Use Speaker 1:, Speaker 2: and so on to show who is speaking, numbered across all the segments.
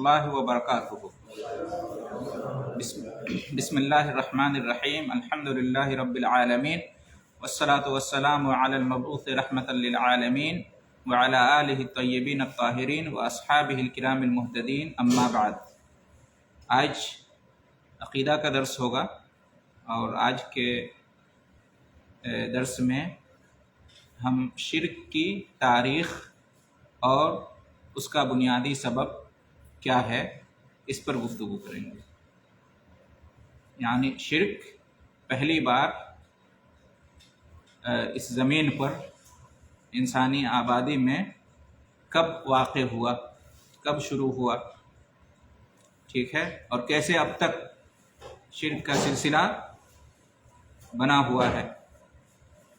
Speaker 1: الله وبركاته. بسم الله الرحمن الرحيم. الحمد لله رب العالمين والصلاة والسلام على المبعوث رحمة للعالمين وعلى آله الطيبين الطاهرين وأصحابه الكرام المهتدين. أما بعد. آج عقیدہ کا درس ہوگا اور آج کے درس میں ہم شرک کی تاریخ اور اس کا بنیادی سبب کیا ہے اس پر گفتگو کریں گے. یعنی شرک پہلی بار اس زمین پر انسانی آبادی میں کب واقع ہوا، کب شروع ہوا، ٹھیک ہے، اور کیسے اب تک شرک کا سلسلہ بنا ہوا ہے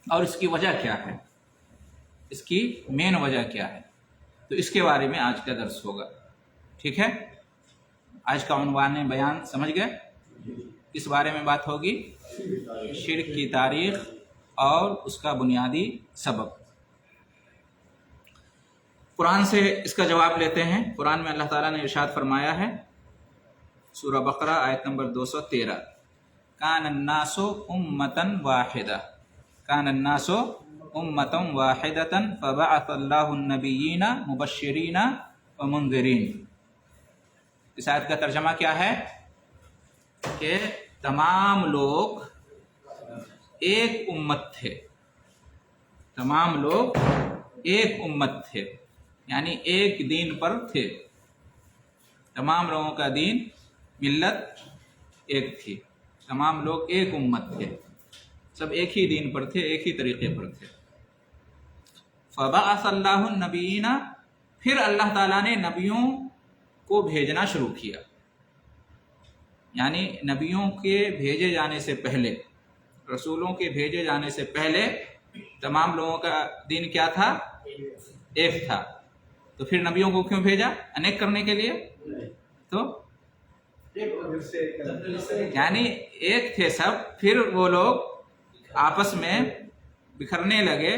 Speaker 1: اور اس کی وجہ کیا ہے، اس کی مین وجہ کیا ہے. تو اس کے بارے میں آج کا درس ہوگا. ٹھیک ہے، آج کا عنوان بیان سمجھ گئے؟ اس بارے میں بات ہوگی شرک کی تاریخ اور اس کا بنیادی سبب. قرآن سے اس کا جواب لیتے ہیں. قرآن میں اللہ تعالیٰ نے ارشاد فرمایا ہے، سورہ بقرہ آیت نمبر 213، کان الناس امۃ واحدہ، کان الناس امۃ واحدۃ فبعث اللہ النبیین مبشرین ومنذرین. اس آیت کا ترجمہ کیا ہے کہ تمام لوگ ایک امت تھے، تمام لوگ ایک امت تھے، یعنی ایک دین پر تھے. تمام لوگوں کا دین، ملت ایک تھی، تمام لوگ ایک امت تھے، سب ایک ہی دین پر تھے، ایک ہی طریقے پر تھے. فبعث اللہ النبیین، پھر اللہ تعالیٰ نے نبیوں کو بھیجنا شروع کیا. یعنی نبیوں کے بھیجے جانے سے پہلے، رسولوں کے بھیجے جانے سے پہلے تمام لوگوں کا دین کیا تھا؟ ایک تھا. تو پھر نبیوں کو کیوں بھیجا؟ انیک کرنے کے لیے؟ تو یعنی ایک تھے سب، پھر وہ لوگ آپس میں بکھرنے لگے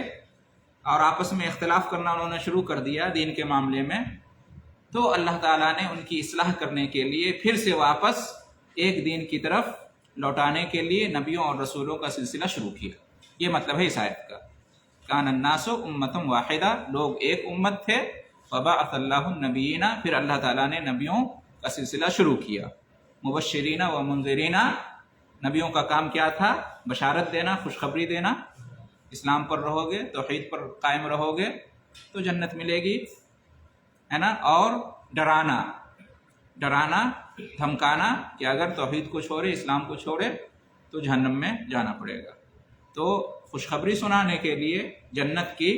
Speaker 1: اور آپس میں اختلاف کرنا انہوں نے شروع کر دیا دین کے معاملے میں. تو اللہ تعالیٰ نے ان کی اصلاح کرنے کے لیے پھر سے واپس ایک دین کی طرف لوٹانے کے لیے نبیوں اور رسولوں کا سلسلہ شروع کیا. یہ مطلب ہے اس آیت کا. کان الناس امۃ واحدہ، لوگ ایک امت تھے. فبعث اللہ النبیین، پھر اللہ تعالیٰ نے نبیوں کا سلسلہ شروع کیا. مبشرین و منذرین، نبیوں کا کام کیا تھا؟ بشارت دینا، خوشخبری دینا. اسلام پر رہو گے، توحید پر قائم رہو گے تو جنت ملے گی، ہے نا. اور ڈرانا، دھمکانا کہ اگر توحید کو چھوڑے، اسلام کو چھوڑے تو جہنم میں جانا پڑے گا. تو خوشخبری سنانے کے لیے جنت کی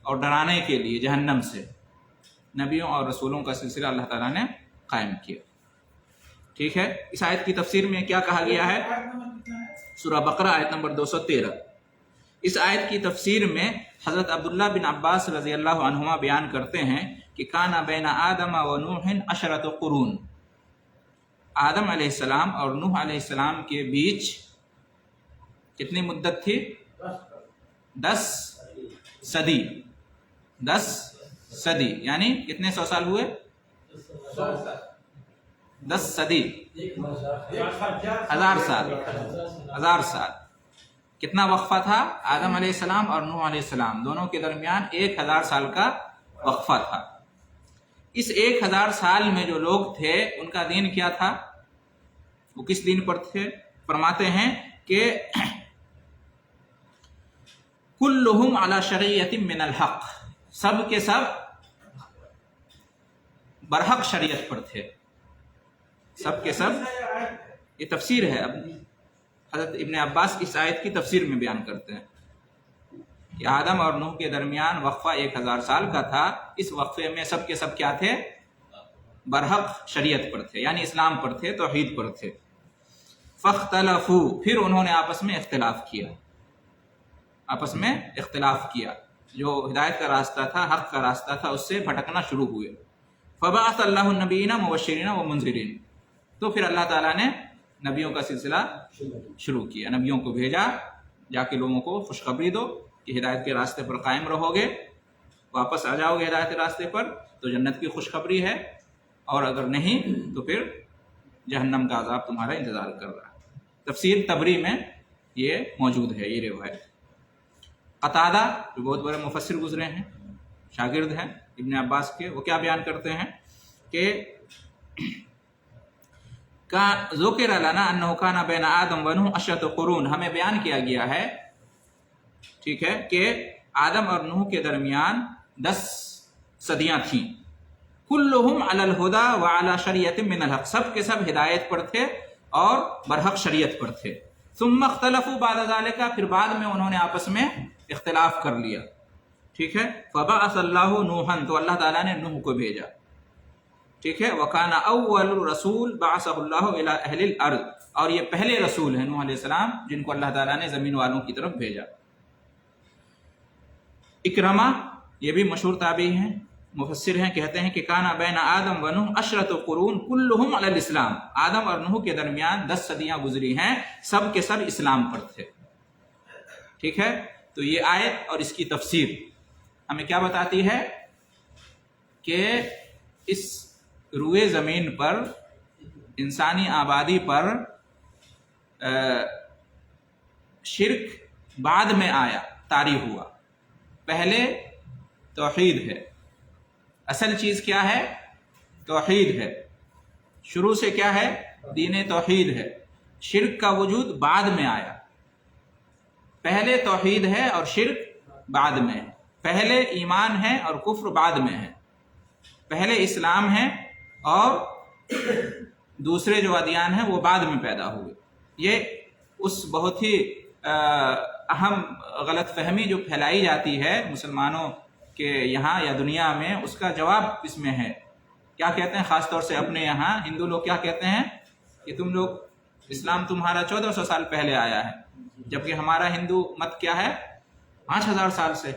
Speaker 1: اور ڈرانے کے لیے جہنم سے نبیوں اور رسولوں کا سلسلہ اللہ تعالیٰ نے قائم کیا. ٹھیک ہے، اس آیت کی تفسیر میں کیا کہا گیا ہے؟ سورہ بقرہ آیت نمبر 213. اس آیت کی تفسیر میں حضرت عبداللہ بن عباس رضی اللہ عنہما بیان کرتے ہیں کہ کانا بین آدم و نوح 10 قرون، آدم علیہ السلام اور نوح علیہ السلام کے بیچ کتنی مدت تھی؟ 10 صدی. 10 صدی یعنی کتنے 100 سال ہوئے؟ 10 صدی، 1000 سال. 1000 سال کتنا وقفہ تھا؟ آدم علیہ السلام اور نوح علیہ السلام دونوں کے درمیان 1000 سال کا وقفہ تھا. اس 1000 سال میں جو لوگ تھے ان کا دین کیا تھا؟ وہ کس دین پر تھے؟ فرماتے ہیں کہ کلہم علی شریعت من الحق، سب کے سب برحق شریعت پر تھے. سب کے سب، یہ تفسیر ہے. اب حضرت ابن عباس اس آیت کی تفسیر میں بیان کرتے ہیں کہ آدم اور نوح کے درمیان وقفہ 1000 سال کا تھا. اس وقفے میں سب کے سب کیا تھے؟ برحق شریعت پر تھے، یعنی اسلام پر تھے، توحید پر تھے. فاختلفوا، پھر انہوں نے آپس میں اختلاف کیا، آپس میں اختلاف کیا. جو ہدایت کا راستہ تھا، حق کا راستہ تھا، اس سے بھٹکنا شروع ہوئے. فبعث اللہ النبیین مبشرین ومنذرین، تو پھر اللہ تعالیٰ نے نبیوں کا سلسلہ شروع کیا. نبیوں کو بھیجا، جا کے لوگوں کو خوشخبری دو کہ ہدایت کے راستے پر قائم رہو گے، واپس آ جاؤ گے ہدایت کے راستے پر تو جنت کی خوشخبری ہے. اور اگر نہیں تو پھر جہنم کا عذاب تمہارا انتظار کر رہا ہے۔ تفسیر تبری میں یہ موجود ہے یہ روایت۔ قتادہ جو بہت بڑے مفسر گزرے ہیں، شاگرد ہیں ابن عباس کے، وہ کیا بیان کرتے ہیں کہ ذکر لنا انہ کان بین آدم و نوح 10 قرون، ہمیں بیان کیا گیا ہے، ٹھیک ہے، کہ آدم اور نوح کے درمیان 10 صدیاں تھیں، کلہم علی الہدی وعلی شریعت من الحق، سب کے سب ہدایت پر تھے اور برحق شریعت پر تھے، ثم اختلفوا بعد ذلك، پھر بعد میں انہوں نے آپس میں اختلاف کر لیا، ٹھیک ہے، فبعث اللہ نوحا، تو اللہ تعالیٰ نے نوح کو بھیجا، ٹھیک ہے، وکان اول رسول بعثہ اللہ الی اہل الارض، اور یہ پہلے رسول ہیں نوح علیہ السلام جن کو اللہ تعالیٰ نے زمین والوں کی طرف بھیجا۔ اکرمہ یہ بھی مشہور تابعی ہیں، مفسر ہیں، کہتے ہیں کہ کانا بین آدم و نوح 10 قرون کلہم علی الاسلام، آدم اور نوح کے درمیان 10 صدیاں گزری ہیں، سب کے سب اسلام پر تھے، ٹھیک ہے۔ تو یہ آیت اور اس کی تفسیر ہمیں کیا بتاتی ہے کہ اس روئے زمین پر انسانی آبادی پر شرک بعد میں آیا، طاری ہوا، پہلے توحید ہے، اصل چیز کیا ہے؟ توحید ہے، شروع سے کیا ہے؟ دین توحید ہے، شرک کا وجود بعد میں آیا، پہلے توحید ہے اور شرک بعد میں ہے، پہلے ایمان ہے اور کفر بعد میں ہے، پہلے اسلام ہے اور دوسرے جو ادیان ہیں وہ بعد میں پیدا ہوئے۔ یہ اس بہت ہی اہم غلط فہمی جو پھیلائی جاتی ہے مسلمانوں کے یہاں یا دنیا میں، اس کا جواب اس میں ہے۔ کیا کہتے ہیں؟ خاص طور سے اپنے یہاں ہندو لوگ کیا کہتے ہیں کہ تم لوگ اسلام تمہارا 1400 سال پہلے آیا ہے، جبکہ ہمارا ہندو مت کیا ہے 5000 سال سے،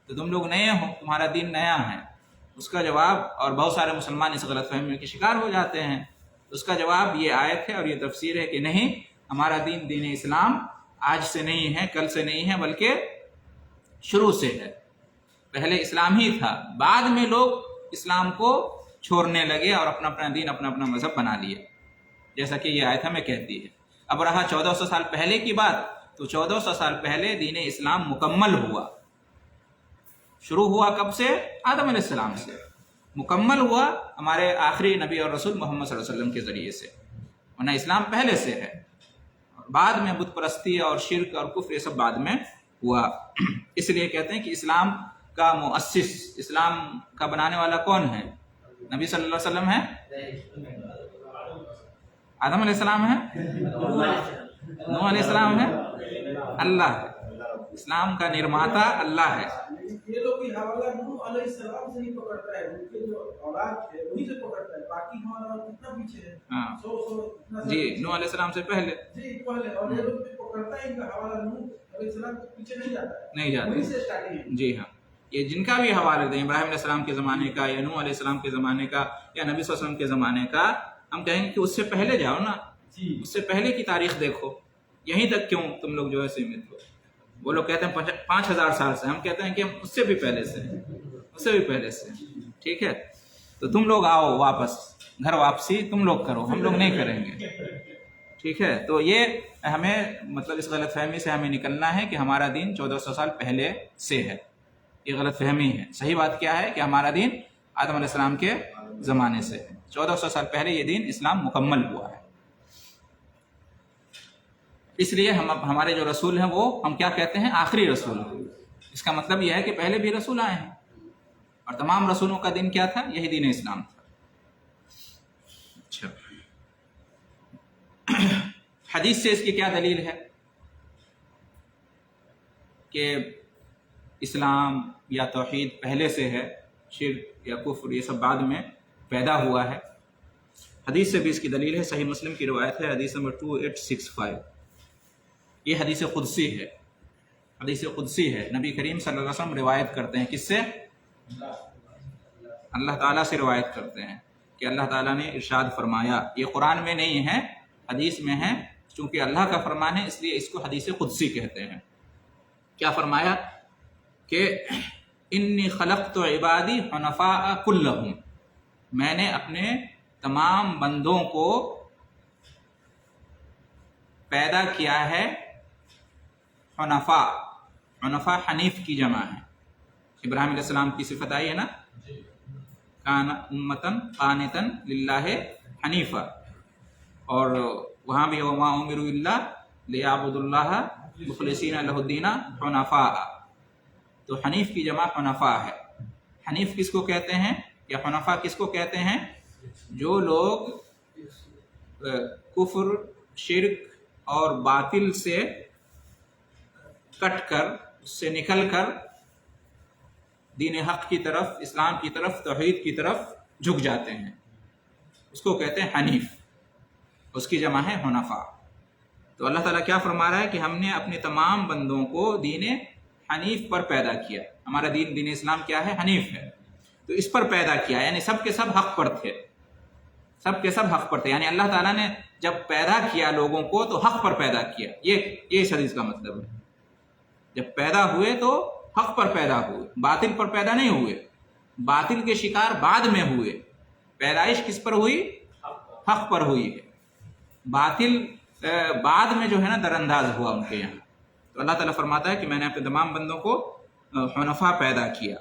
Speaker 1: تو تم لوگ نئے ہو، تمہارا دین نیا ہے۔ اس کا جواب، اور بہت سارے مسلمان اس غلط فہمی کے شکار ہو جاتے ہیں، اس کا جواب یہ آیت ہے اور یہ تفسیر ہے کہ نہیں، ہمارا دین دین اسلام آج سے نہیں ہے، کل سے نہیں ہے، بلکہ شروع سے ہے، پہلے اسلام ہی تھا، بعد میں لوگ اسلام کو چھوڑنے لگے اور اپنا اپنا دین اپنا اپنا مذہب بنا لیا، جیسا کہ یہ آیت ہمیں کہتی ہے۔ اب رہا 1400 سال پہلے کی بات، تو 1400 سال پہلے دین اسلام مکمل ہوا، شروع ہوا کب سے؟ آدم علیہ السلام سے، مکمل ہوا ہمارے آخری نبی اور رسول محمد صلی اللہ علیہ وسلم کے ذریعے سے، ورنہ اسلام پہلے سے ہے، بعد میں بت پرستی اور شرک اور کفر یہ سب بعد میں ہوا۔ اس لیے کہتے ہیں کہ اسلام کا مؤسس، اسلام کا بنانے والا کون ہے؟ نبی صلی اللہ علیہ وسلم ہے؟ آدم علیہ السلام ہے؟ نوح علیہ السلام ہے؟ اللہ ہے، اسلام کا نرماتا اللہ ہے۔
Speaker 2: یہ لوگ بھی حوالہ نوح علیہ السلام سے ہی پکڑتا ہے، ان کے جو اولاد ہے وہی سے پکڑتا ہے، باقی ہمارا کتنا پیچھے ہے،
Speaker 1: ہاں جی، نوح علیہ السلام سے پہلے،
Speaker 2: جی پہلے، اور یہ لوگ بھی پکڑتا ہے ان کا حوالہ نوح علیہ السلام کے پیچھے نہیں جاتا ہے،
Speaker 1: نہیں جاتا،
Speaker 2: وہی سے اسٹارٹنگ ہے۔
Speaker 1: جی ہاں، یہ جن کا بھی حوالہ دیں، ابراہیم علیہ السلام کے زمانے کا یا نوح علیہ السلام کے زمانے کا یا نبی صلی اللہ علیہ وسلم کے زمانے کا، ہم کہیں گے کہ اس سے پہلے جاؤ نا، اس سے پہلے کی تاریخ دیکھو، یہیں تک کیوں تم لوگ جو ہے سیمت ہو؟ وہ لوگ کہتے ہیں 5000 سال سے، ہم کہتے ہیں کہ ہم اس سے بھی پہلے سے، اس سے بھی پہلے سے، ٹھیک ہے؟ تو تم لوگ آؤ واپس، گھر واپسی تم لوگ کرو، ہم لوگ نہیں کریں گے، ٹھیک ہے؟ تو یہ ہمیں مطلب اس غلط فہمی سے ہمیں نکلنا ہے کہ ہمارا دین 1400 سال پہلے سے ہے، یہ غلط فہمی ہے۔ صحیح بات کیا ہے کہ ہمارا دین آدم علیہ السلام کے زمانے سے ہے، 1400 سال پہلے یہ دین اسلام مکمل ہوا ہے۔ اس لیے ہمارے جو رسول ہیں وہ ہم کیا کہتے ہیں؟ آخری رسول ہیں۔ اس کا مطلب یہ ہے کہ پہلے بھی رسول آئے ہیں، اور تمام رسولوں کا دین کیا تھا؟ یہی دین اسلام تھا۔ اچھا، حدیث سے اس کی کیا دلیل ہے کہ اسلام یا توحید پہلے سے ہے، شرک یا کفر یہ سب بعد میں پیدا ہوا ہے؟ حدیث سے بھی اس کی دلیل ہے، صحیح مسلم کی روایت ہے، حدیث نمبر 2865، یہ حدیث قدسی ہے، حدیث قدسی ہے، نبی کریم صلی اللہ علیہ وسلم روایت کرتے ہیں، کس سے؟ اللہ تعالیٰ سے روایت کرتے ہیں کہ اللہ تعالیٰ نے ارشاد فرمایا، یہ قرآن میں نہیں ہے، حدیث میں ہے، چونکہ اللہ کا فرمان ہے اس لیے اس کو حدیث قدسی کہتے ہیں۔ کیا فرمایا کہ انی خلقت عبادی حنفاء کلہم، میں نے اپنے تمام بندوں کو پیدا کیا ہے حنفاء. حنفاء حنیف کی جمع ہے. ابراہیم علیہ السلام کی صفت آئی ہے نا، کان امتن قانتن للہ حنیفا، اور وہاں بھی وما امروا الا لیعبدوا اللہ مخلصین لہ الدین حنفاء. تو حنیف کی جمع حنفاء ہے. حنیف کس کو کہتے ہیں یا حنفاء کس کو کہتے ہیں؟ جو لوگ کفر، شرک اور باطل سے کٹ کر، اس سے نکل کر دین حق کی طرف، اسلام کی طرف، توحید کی طرف جھک جاتے ہیں، اس کو کہتے ہیں حنیف. اس کی جمع ہے حنفاء. تو اللہ تعالیٰ کیا فرما رہا ہے کہ ہم نے اپنے تمام بندوں کو دین حنیف پر پیدا کیا. ہمارا دین اسلام کیا ہے؟ حنیف ہے. تو اس پر پیدا کیا، یعنی سب کے سب حق پر تھے، سب کے سب حق پر تھے. یعنی اللہ تعالیٰ نے جب پیدا کیا لوگوں کو تو حق پر پیدا کیا. یہ اس حدیث کا مطلب ہے. جب پیدا ہوئے تو حق پر پیدا ہوئے، باطل پر پیدا نہیں ہوئے. باطل کے شکار بعد میں ہوئے. پیدائش کس پر ہوئی؟ حق پر ہوئی ہے. باطل بعد میں جو ہے نا در انداز ہوا ان کے یہاں. تو اللہ تعالیٰ فرماتا ہے کہ میں نے اپنے تمام بندوں کو حنفاء پیدا کیا.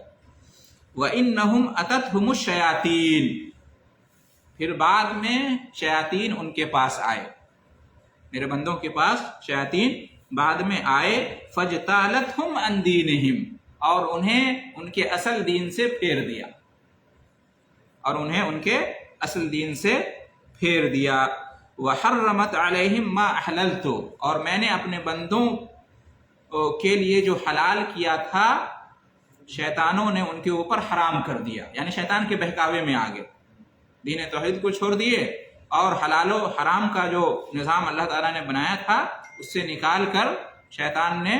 Speaker 1: وَإِنَّهُمْ أَتَتْهُمُ الشَّيَاطِينُ، پھر بعد میں شیاطین ان کے پاس آئے، میرے بندوں کے پاس شیاطین بعد میں آئے. فَجْتَالَتْهُمْ عَنْ دِينِهِمْ، اور انہیں ان کے اصل دین سے پھیر دیا، اور انہیں ان کے اصل دین سے پھیر دیا. وَحَرَّمَتْ عَلَيْهِمْ مَا أَحْلَلْتُ، اور میں نے اپنے بندوں کے لیے جو حلال کیا تھا شیطانوں نے ان کے اوپر حرام کر دیا. یعنی شیطان کے بہکاوے میں آ گئے، دین توحید کو چھوڑ دیے اور حلال و حرام کا جو نظام اللہ تعالیٰ نے بنایا تھا اس سے نکال کر شیطان نے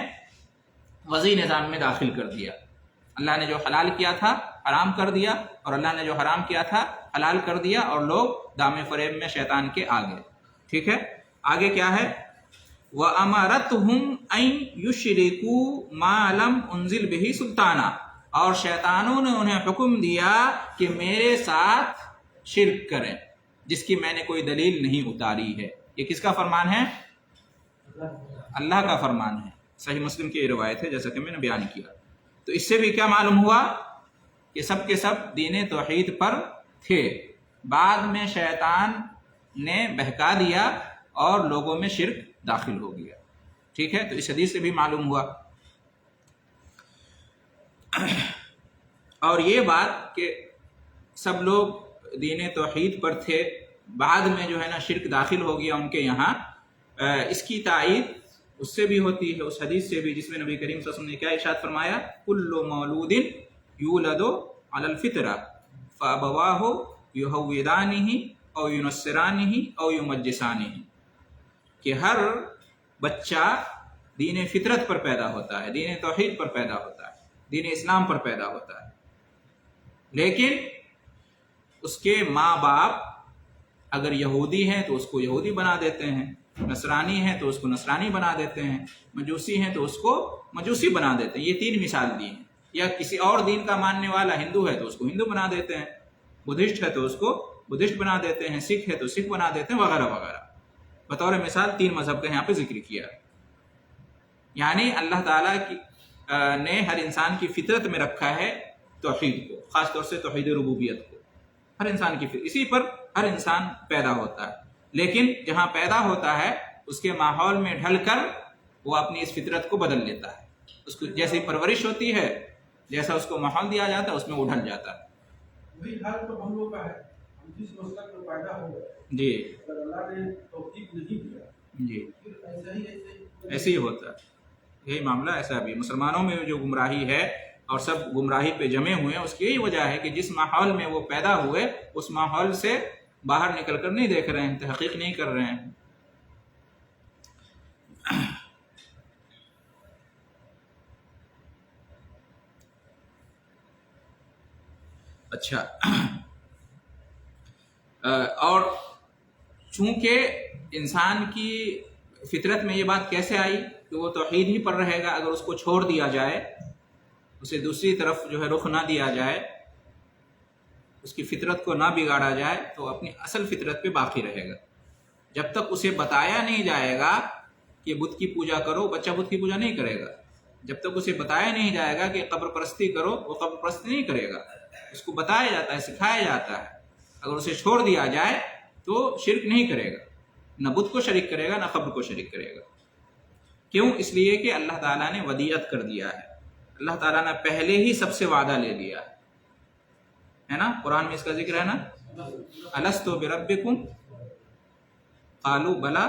Speaker 1: وضعی نظام میں داخل کر دیا. اللہ نے جو حلال کیا تھا حرام کر دیا، اور اللہ نے جو حرام کیا تھا حلال کر دیا، اور لوگ دام فریب میں شیطان کے آ گئے. ٹھیک ہے، آگے کیا ہے؟ وَأَمَرَتْهُمْ أَن يُشْرِكُوا مَا لَمْ أُنزِلْ بِهِ سُلْطَانًا، اور شیطانوں نے انہیں حکم دیا کہ میرے ساتھ شرک کریں جس کی میں نے کوئی دلیل نہیں اتاری ہے. یہ کس کا فرمان ہے؟ اللہ کا فرمان ہے. صحیح مسلم کی یہ روایت ہے جیسا کہ میں نے بیان کیا. تو اس سے بھی کیا معلوم ہوا کہ سب کے سب دین توحید پر تھے. بعد میں شیطان نے بہکا دیا اور لوگوں میں شرک داخل ہو گیا. ٹھیک ہے، تو اس حدیث سے بھی معلوم ہوا. اور یہ بات کہ سب لوگ دین توحید پر تھے، بعد میں جو ہے نا شرک داخل ہو گیا ان کے یہاں، اس کی تائید اس سے بھی ہوتی ہے، اس حدیث سے بھی، جس میں نبی کریم صلی اللہ علیہ وسلم نے کیا ارشاد فرمایا؟ کل مولود یولد علی الفطرہ فابواہ یہودانہ او ینصرانہ او یمجسانہ، کہ ہر بچہ دین فطرت پر پیدا ہوتا ہے، دین توحید پر پیدا ہوتا ہے، دین اسلام پر پیدا ہوتا ہے، لیکن اس کے ماں باپ اگر یہودی ہیں تو اس کو یہودی بنا دیتے ہیں، نصرانی ہیں تو اس کو نصرانی بنا دیتے ہیں، مجوسی ہیں تو اس کو مجوسی بنا دیتے ہیں. یہ تین مثال دی ہیں. یا کسی اور دین کا ماننے والا ہندو ہے تو اس کو ہندو بنا دیتے ہیں، بدھسٹ ہے تو اس کو بدھسٹ بنا دیتے ہیں، سکھ ہے تو سکھ بنا دیتے ہیں، وغیرہ وغیرہ. بطور مثال تین مذہب کا یہاں پہ ذکر کیا. یعنی اللہ تعالیٰ نے ہر انسان کی فطرت میں رکھا ہے توحید کو، خاص طور سے توحید ربوبیت کو. ہر انسان کی فطرت، اسی پر ہر انسان پیدا ہوتا ہے، لیکن جہاں پیدا ہوتا ہے اس کے ماحول میں ڈھل کر وہ اپنی اس فطرت کو بدل لیتا ہے. اس کو جیسی پرورش ہوتی ہے، جیسا اس کو ماحول دیا جاتا ہے، اس میں وہ ڈھل جاتا ہے.
Speaker 2: وہی حال تو ہم لوگ کا ہے. ہم جس مسلک میں پیدا ہو گئے،
Speaker 1: جی
Speaker 2: اگر اللہ نے توفیق نہیں دیا
Speaker 1: جی
Speaker 2: پھر
Speaker 1: ایسے ہی ہوتا ہے. یہی معاملہ ایسا بھی مسلمانوں میں جو گمراہی ہے اور سب گمراہی پہ جمے ہوئے ہیں، اس کی یہی وجہ ہے کہ جس ماحول میں وہ پیدا ہوئے اس ماحول سے باہر نکل کر نہیں دیکھ رہے ہیں، تحقیق نہیں کر رہے ہیں. اچھا، اور چونکہ انسان کی فطرت میں یہ بات کیسے آئی کہ وہ توحید ہی پر رہے گا، اگر اس کو چھوڑ دیا جائے، اسے دوسری طرف جو ہے رخ نہ دیا جائے، تو وہ توحید سے باہر نکل جائے گا. تو اس لیے اللہ تعالیٰ نے جو ہے نا اس کو توحید پر اس کی فطرت کو نہ بگاڑا جائے تو اپنی اصل فطرت پہ باقی رہے گا۔ جب تک اسے بتایا نہیں جائے گا کہ بت کی پوجا کرو، بچہ بت کی پوجا نہیں کرے گا۔ جب تک اسے بتایا نہیں جائے گا کہ قبر پرستی کرو، وہ قبر پرستی نہیں کرے گا۔ اس کو بتایا جاتا ہے، سکھایا جاتا ہے۔ اگر اسے چھوڑ دیا جائے تو شرک نہیں کرے گا، نہ بت کو شریک کرے گا نہ قبر کو شریک کرے گا۔ کیوں؟ اس لیے کہ اللہ تعالیٰ نے ودیعت کر دیا ہے، اللہ تعالیٰ نے پہلے ہی سب سے وعدہ لے لیا ہے نا۔ قرآن میں اس کا ذکر ہے نا، الست بربکم قالوا بلا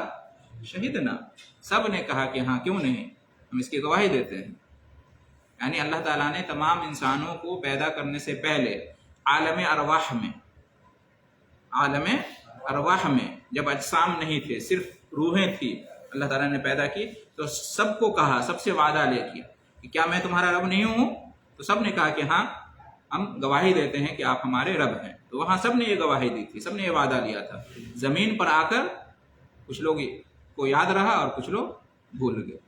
Speaker 1: شہدنا، سب نے کہا کہ ہاں کیوں نہیں، ہم اس کی گواہی دیتے ہیں۔ یعنی اللہ تعالیٰ نے تمام انسانوں کو پیدا کرنے سے پہلے عالم ارواح میں جب اجسام نہیں تھے، صرف روحیں تھی، اللہ تعالیٰ نے پیدا کی تو سب کو کہا، سب سے وعدہ لے کیا کہ کیا میں تمہارا رب نہیں ہوں؟ تو سب نے کہا کہ ہاں ہم گواہی دیتے ہیں کہ آپ ہمارے رب ہیں۔ تو وہاں سب نے یہ گواہی دی تھی، سب نے یہ وعدہ لیا تھا۔ زمین پر آ کر کچھ لوگ کو یاد رہا اور کچھ لوگ بھول گئے،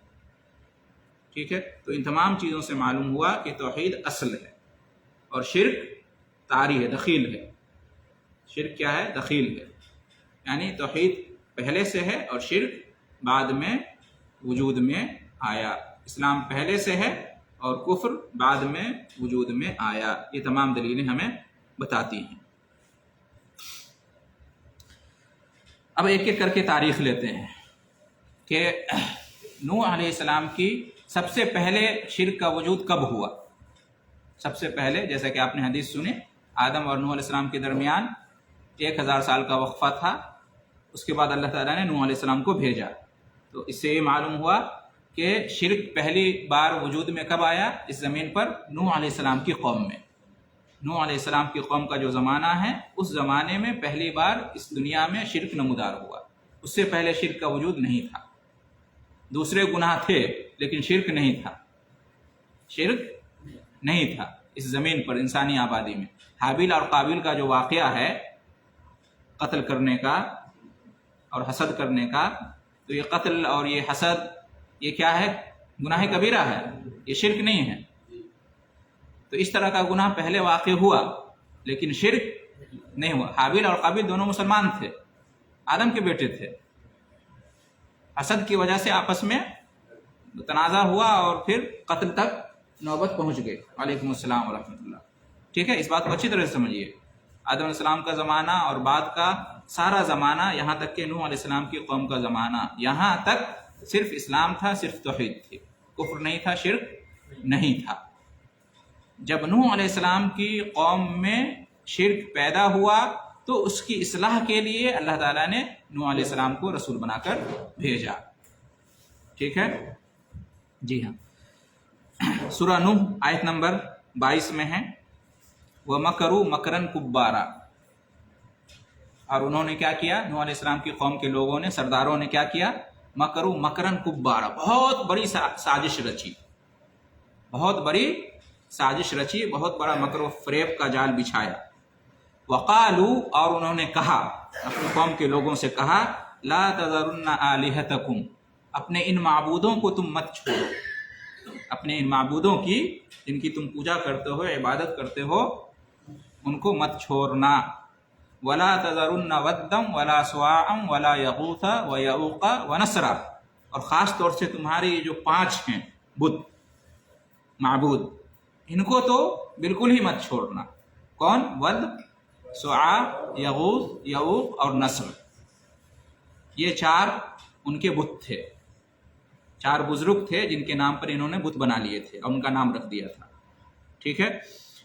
Speaker 1: ٹھیک ہے۔ تو ان تمام چیزوں سے معلوم ہوا کہ توحید اصل ہے اور شرک طاری ہے، دخیل ہے۔ شرک کیا ہے؟ دخیل ہے، یعنی توحید پہلے سے ہے اور شرک بعد میں وجود میں آیا۔ اسلام پہلے سے ہے اور کفر بعد میں وجود میں آیا۔ یہ تمام دلیلیں ہمیں بتاتی ہیں۔ اب ایک ایک کر کے تاریخ لیتے ہیں کہ نوح علیہ السلام کی سب سے پہلے شرک کا وجود کب ہوا۔ سب سے پہلے، جیسا کہ آپ نے حدیث سنی، آدم اور نوح علیہ السلام کے درمیان 1000 سال کا وقفہ تھا۔ اس کے بعد اللہ تعالیٰ نے نوح علیہ السلام کو بھیجا۔ تو اس سے یہ معلوم ہوا کہ شرک پہلی بار وجود میں کب آیا اس زمین پر؟ نوح علیہ السلام کی قوم میں۔ نوح علیہ السلام کی قوم کا جو زمانہ ہے، اس زمانے میں پہلی بار اس دنیا میں شرک نمودار ہوا۔ اس سے پہلے شرک کا وجود نہیں تھا۔ دوسرے گناہ تھے لیکن شرک نہیں تھا، شرک نہیں تھا اس زمین پر، انسانی آبادی میں۔ حابیل اور قابیل کا جو واقعہ ہے، قتل کرنے کا اور حسد کرنے کا، تو یہ قتل اور یہ حسد یہ کیا ہے؟ گناہ کبیرہ ہے، یہ شرک نہیں ہے۔ تو اس طرح کا گناہ پہلے واقع ہوا لیکن شرک نہیں ہوا۔ حابیل اور قابیل دونوں مسلمان تھے، آدم کے بیٹے تھے۔ حسد کی وجہ سے آپس میں تنازع ہوا اور پھر قتل تک نوبت پہنچ گئی۔ وعلیکم السلام ورحمۃ اللہ، ٹھیک ہے۔ اس بات کو اچھی طرح سے سمجھیے۔ آدم علیہ السلام کا زمانہ اور بعد کا سارا زمانہ، یہاں تک کہ نوح علیہ السلام کی قوم کا زمانہ، یہاں تک صرف اسلام تھا، صرف توحید تھی، کفر نہیں تھا، شرک نہیں تھا۔ جب نوح علیہ السلام کی قوم میں شرک پیدا ہوا تو اس کی اصلاح کے لیے اللہ تعالیٰ نے نوح علیہ السلام کو رسول بنا کر بھیجا، ٹھیک ہے جی ہاں۔ سورہ نوح آیت نمبر 22 میں ہے، وَمَكَرُوا مَكْرًا كُبَّارًا، اور انہوں نے کیا کیا؟ نوح علیہ السلام کی قوم کے لوگوں نے، سرداروں نے کیا کیا؟ مَكَرُوا مَكْرًا كُبَّارًا، بہت بڑی سازش رچی، بہت بڑی سازش رچی، بہت بڑا مکر و فریب کا جال بچھایا۔ وقالوا، اور انہوں نے کہا، اپنی قوم کے لوگوں سے کہا، لا تذرن آلہتکم، اپنے ان معبودوں کو تم مت چھوڑو، اپنے ان معبودوں کی جن کی تم پوجا کرتے ہو، عبادت کرتے ہو، ان کو مت چھوڑنا۔ ولا تذرن ودا ولا سواعا ولا یغوث ویعوق ونسرا، اور خاص طور سے تمہارے یہ جو 5 ہیں بت معبود، ان کو تو بالکل ہی مت چھوڑنا۔ کون؟ ود، سواع، یغوث، یعوق اور نسر، یہ 4 ان کے بت تھے، 4 بزرگ تھے جن کے نام پر انہوں نے بت بنا لیے تھے اور ان کا نام رکھ دیا تھا، ٹھیک ہے۔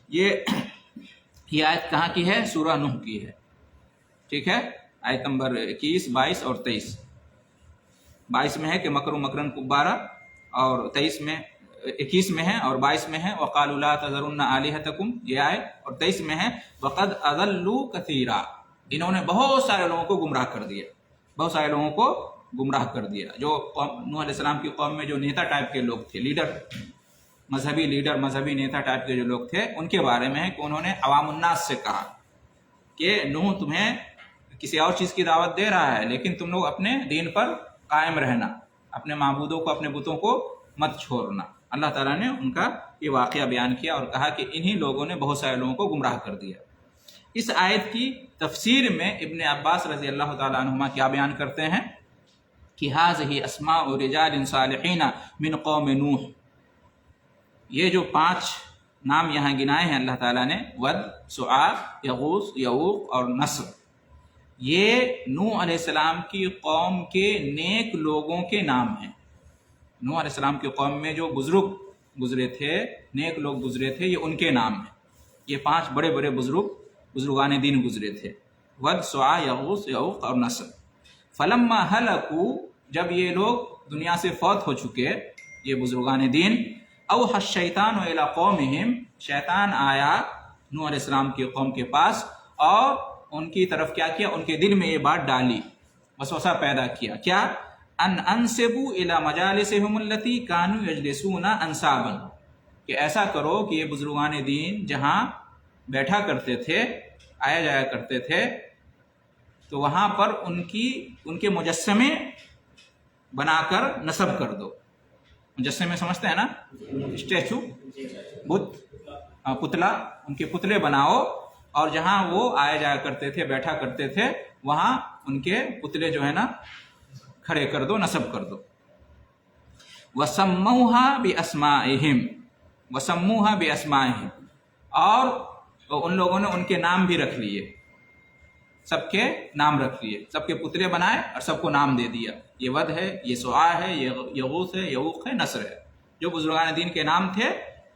Speaker 1: یہ آیت کہاں کی ہے؟ سورہ نوح کی ہے، ٹھیک ہے۔ آیت نمبر 21، 22 اور 23۔ 22 میں ہے کہ مکروا مکرن کبارا، اور 21 میں ہے اور 22 میں ہے وقالوا لا تذرن آلہتکم، یہ آیت، اور 23 میں ہے وقد اضلوا کثیرا، انہوں نے بہت سارے لوگوں کو گمراہ کر دیا، بہت سارے لوگوں کو گمراہ کر دیا۔ جو نوح علیہ السلام کی قوم میں جو نیتا ٹائپ کے لوگ تھے، لیڈر، مذہبی نیتا ٹائپ کے جو لوگ تھے، ان کے بارے میں ہے کہ انہوں نے عوام الناس سے کہا کہ نوح تمہیں کسی اور چیز کی دعوت دے رہا ہے لیکن تم لوگ اپنے دین پر قائم رہنا، اپنے معبودوں کو، اپنے بتوں کو مت چھوڑنا۔ اللہ تعالیٰ نے ان کا یہ واقعہ بیان کیا اور کہا کہ انہی لوگوں نے بہت سارے لوگوں کو گمراہ کر دیا۔ اس آیت کی تفسیر میں ابن عباس رضی اللہ تعالیٰ عنہما کیا بیان کرتے ہیں کہ ھذہ اسماء رجال صالحین من قوم نوح، یہ جو 5 نام یہاں گنائے ہیں اللہ تعالیٰ نے، ود، سعا، یغوث، یعوق اور نصر، یہ نوح علیہ السلام کی قوم کے نیک لوگوں کے نام ہیں۔ نوح علیہ السلام کی قوم میں جو بزرگ گزرے تھے، نیک لوگ گزرے تھے، یہ ان کے نام ہیں۔ یہ 5 بڑے بڑے بزرگان دین گزرے تھے، ود، سعا، یغوث، یعوق اور نصر۔ فلما ہلکوا، جب یہ لوگ دنیا سے فوت ہو چکے، یہ بزرگان دین، اوحى الشیطان الی قومہم، شیطان آیا نوح علیہ السلام کی قوم کے پاس اور ان کی طرف کیا کیا، ان کے دل میں یہ بات ڈالی، وسوسہ پیدا کیا، کیا، ان انسبوا الی مجالسہم التی کانوا یجلسون انسابا، کہ ایسا کرو کہ یہ بزرگان دین جہاں بیٹھا کرتے تھے، آیا جایا کرتے تھے، تو وہاں پر ان کے مجسمے بنا کر نصب کر دو۔ مجسمے سمجھتے ہیں نا، اسٹیچو، بت، پتلا، ان کے پتلے بناؤ، اور جہاں وہ آیا جایا کرتے تھے، بیٹھا کرتے تھے، وہاں ان کے پتلے جو ہے نا کھڑے کر دو، نصب کر دو۔ وَسَمَّوْهَا بِأَسْمَائِهِمْ، وَسَمُّوهَا بِأَسْمَائِهِمْ، اور ان لوگوں نے ان کے نام بھی رکھ لیے، سب کے نام رکھ لیے، سب کے پتلے بنائے اور سب کو نام دے دیا، یہ ود ہے، یہ سعا ہے، یہ یغوث ہے، یعوق ہے، نصر ہے، جو بزرگان دین کے نام تھے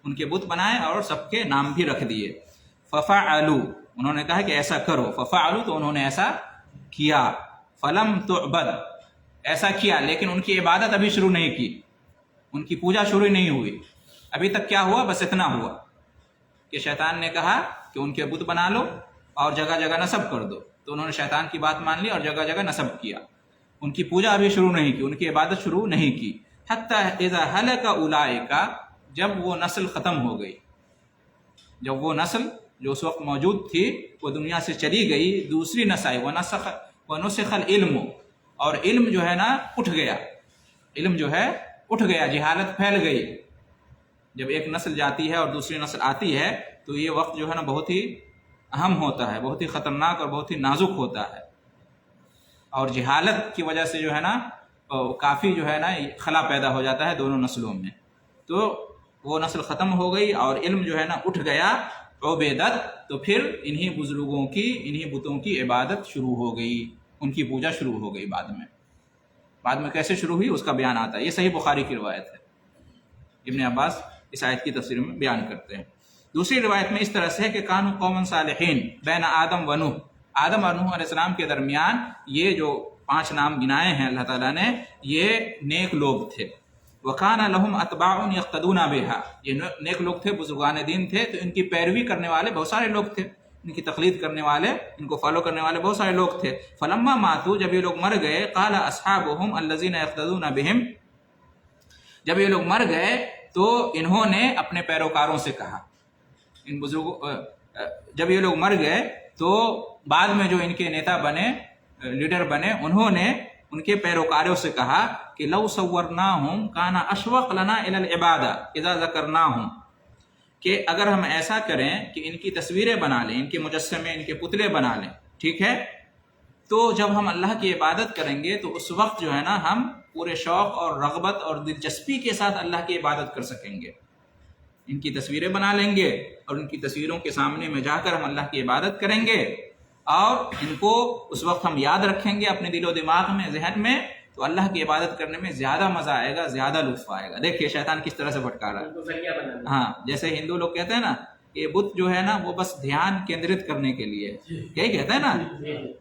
Speaker 1: ان کے بت بنائے اور سب کے نام بھی رکھ دیے۔ ففعلوا، انہوں نے کہا کہ ایسا کرو، ففعلوا، تو انہوں نے ایسا کیا، فلم تعبد، ایسا کیا، لیکن ان کی عبادت ابھی شروع نہیں کی، ان کی پوجا شروع نہیں ہوئی، ابھی تک کیا ہوا، بس اتنا ہوا کہ شیطان نے کہا کہ ان کے بت بنا لو اور جگہ جگہ نصب کر دو، تو انہوں نے شیطان کی بات مان لی اور جگہ جگہ نصب کیا، ان کی پوجا ابھی شروع نہیں کی، ان کی عبادت شروع نہیں کی۔ حتی اذا ہلک اولئک، جب وہ نسل ختم ہو گئی، جب وہ نسل جو اس وقت موجود تھی وہ دنیا سے چلی گئی، دوسری نسل آئی، ونسخ العلم، اور علم جو ہے نا اٹھ گیا، علم جو ہے اٹھ گیا، جہالت پھیل گئی۔ جب ایک نسل جاتی ہے اور دوسری نسل آتی ہے تو یہ وقت جو ہے نا بہت ہی اہم ہوتا ہے، بہت ہی خطرناک اور بہت ہی نازک ہوتا ہے، اور جہالت کی وجہ سے جو ہے نا کافی جو ہے نا خلا پیدا ہو جاتا ہے دونوں نسلوں میں۔ تو وہ نسل ختم ہو گئی اور علم جو ہے نا اٹھ گیا، عبیدت، تو پھر انہی بزرگوں کی، انہی بتوں کی عبادت شروع ہو گئی، ان کی پوجا شروع ہو گئی۔ بعد میں کیسے شروع ہوئی اس کا بیان آتا ہے، یہ صحیح بخاری کی روایت ہے، ابن عباس اس آیت کی تفسیر میں بیان کرتے ہیں۔ دوسری روایت میں اس طرح سے ہے کہ کانوا قوما صالحین بین آدم و نوح، آدم اور نوح علیہ السلام کے درمیان یہ جو 5 نام گنائے ہیں اللہ تعالیٰ نے، یہ نیک لوگ تھے۔ وَكَانَ لَهُمْ أَتْبَاعٌ يَقْتَدُونَ بِهَا، یہ نیک لوگ تھے، بزرگان دین تھے، تو ان کی پیروی کرنے والے بہت سارے لوگ تھے، ان کی تقلید کرنے والے، ان کو فالو کرنے والے بہت سارے لوگ تھے۔ فَلَمَّا مَاتُوا، جب یہ لوگ مر گئے، قَالَ أَصْحَابُهُمْ الَّذِينَ يَقْتَدُونَ بِهِمْ، جب یہ لوگ مر گئے تو انہوں نے اپنے پیروکاروں سے کہا، ان بزرگوں، جب یہ لوگ مر گئے تو بعد میں جو ان کے نیتا بنے، لیڈر بنے، انہوں نے ان کے پیروکاروں سے کہا کہ لو صورناہم کانا اشوق لنا الی العبادہ اذا ذکرناہم، کہ اگر ہم ایسا کریں کہ ان کی تصویریں بنا لیں، ان کے مجسمے، ان کے پتلے بنا لیں، ٹھیک ہے، تو جب ہم اللہ کی عبادت کریں گے تو اس وقت جو ہے نا ہم پورے شوق اور رغبت اور دلچسپی کے ساتھ اللہ کی عبادت کر سکیں گے۔ ان کی تصویریں بنا لیں گے اور ان کی تصویروں کے سامنے میں جا کر ہم اللہ کی عبادت کریں گے، اور ان کو اس وقت ہم یاد رکھیں گے اپنے دل و دماغ میں، ذہن میں، تو اللہ کی عبادت کرنے میں زیادہ مزہ آئے گا، زیادہ لطف آئے گا۔ دیکھیے شیطان کس طرح سے بھٹکا رہا ہے۔ ہاں، جیسے ہندو لوگ کہتے ہیں نا کہ بت جو ہے نا وہ بس دھیان کیندرت کرنے کے لیے، یہی کہتے ہیں نا۔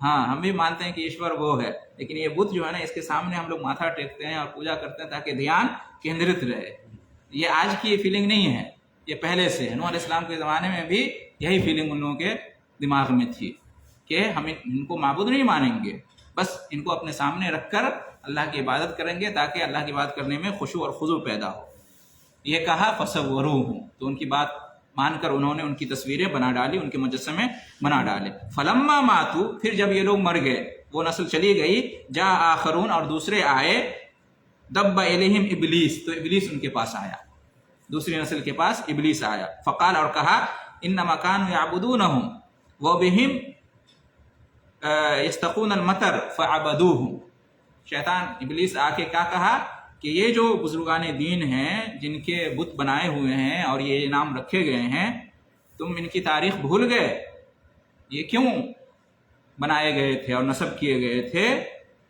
Speaker 1: ہاں، ہم بھی مانتے ہیں کہ ایشور وہ ہے، لیکن یہ بت جو ہے نا اس کے سامنے ہم لوگ ماتھا ٹیکتے ہیں اور پوجا کرتے ہیں تاکہ دھیان کیندرت رہے۔ یہ آج کی فیلنگ نہیں ہے، یہ پہلے سے ہے، نوح علیہ السلام کے زمانے میں بھی یہی فیلنگ ان لوگوں کے دماغ میں تھی کہ ہم ان کو معبود نہیں مانیں گے، بس ان کو اپنے سامنے رکھ کر اللہ کی عبادت کریں گے تاکہ اللہ کی عبادت کرنے میں خشوع اور خضوع پیدا ہو۔ یہ کہا فصوروہ، تو ان کی بات مان کر انہوں نے ان کی تصویریں بنا ڈالی، ان کے مجسمے بنا ڈالے۔ فلما ماتوا، پھر جب یہ لوگ مر گئے، وہ نسل چلی گئی، جاء آخرون، اور دوسرے آئے، دب الیہم ابلیس، تو ابلیس ان کے پاس آیا، دوسری نسل کے پاس ابلیس آیا، فقال، اور کہا، انما کانوا یعبدونہم، وَبِهِمْ يَسْتَقُونَ الْمَطَرَ فَعَبَدُوهُ. شیطان ابلیس آ کے کیا کہا کہ یہ جو بزرگان دین ہیں جن کے بت بنائے ہوئے ہیں اور یہ نام رکھے گئے ہیں، تم ان کی تاریخ بھول گئے؟ یہ کیوں بنائے گئے تھے اور نصب کیے گئے تھے؟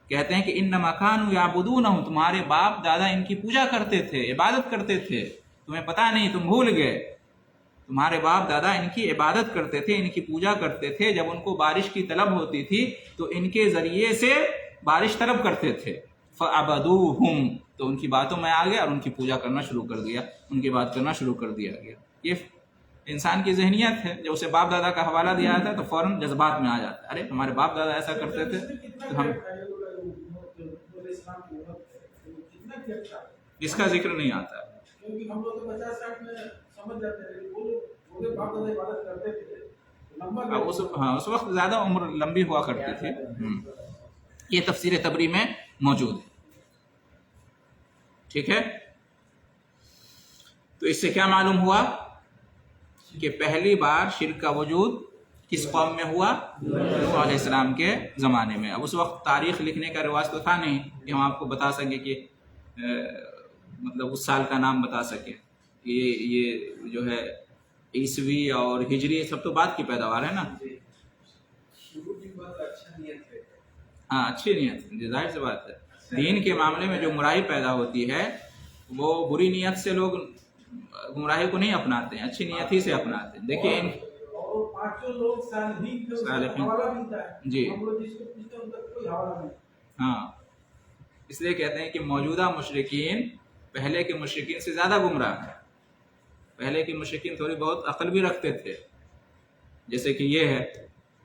Speaker 1: کہتے ہیں کہ انما کانوا یعبدونہ، تمہارے باپ دادا ان کی پوجا کرتے تھے، عبادت کرتے تھے، تمہیں پتہ نہیں، تم بھول گئے. تمہارے باپ دادا ان کی عبادت کرتے تھے، ان کی پوجا کرتے تھے. جب ان کو بارش کی طلب ہوتی تھی تو ان کے ذریعے سے بارش طلب کرتے تھے. فعبدوہم، تو ان کی باتوں میں آ گیا اور ان کی پوجا کرنا شروع کر دیا، ان کی بات کرنا شروع کر دیا گیا. یہ انسان کی ذہنیت ہے. جب اسے باپ دادا کا حوالہ دیا جاتا ہے تو فوراً جذبات میں آ جاتا ہے، ارے ہمارے باپ دادا ایسا کرتے تھے تو ہم. اس کا ذکر نہیں آتا ہے.
Speaker 2: کیونکہ ہم لوگ 50-60 میں سمجھ جاتے ہیں وہ باپ دادا عبادت کرتے تھے.
Speaker 1: اس وقت زیادہ عمر لمبی ہوا کرتی تھی. یہ تفسیر تبری میں موجود ہے. ٹھیک ہے، تو اس سے کیا معلوم ہوا کہ پہلی بار شرک کا وجود کس قوم میں ہوا؟ نوح علیہ السلام کے زمانے میں. اب اس وقت تاریخ لکھنے کا رواج تو تھا نہیں کہ ہم آپ کو بتا سکیں کہ مطلب اس سال کا نام بتا سکیں. یہ جو ہے عیسوی اور ہجری سب تو بعد کی پیداوار ہے نا. ہاں، اچھی نیت، ظاہر سی بات ہے. دین کے معاملے میں جو گمراہی پیدا ہوتی ہے وہ بری نیت سے لوگ گمراہی کو نہیں اپناتے ہیں، اچھی نیت ہی سے اپناتے ہیں. دیکھیے جی ہاں، اس لیے کہتے ہیں کہ موجودہ مشرکین پہلے کے مشرکین سے زیادہ گمراہ ہیں. پہلے کے مشرکین تھوڑی بہت عقل بھی رکھتے تھے، جیسے کہ یہ ہے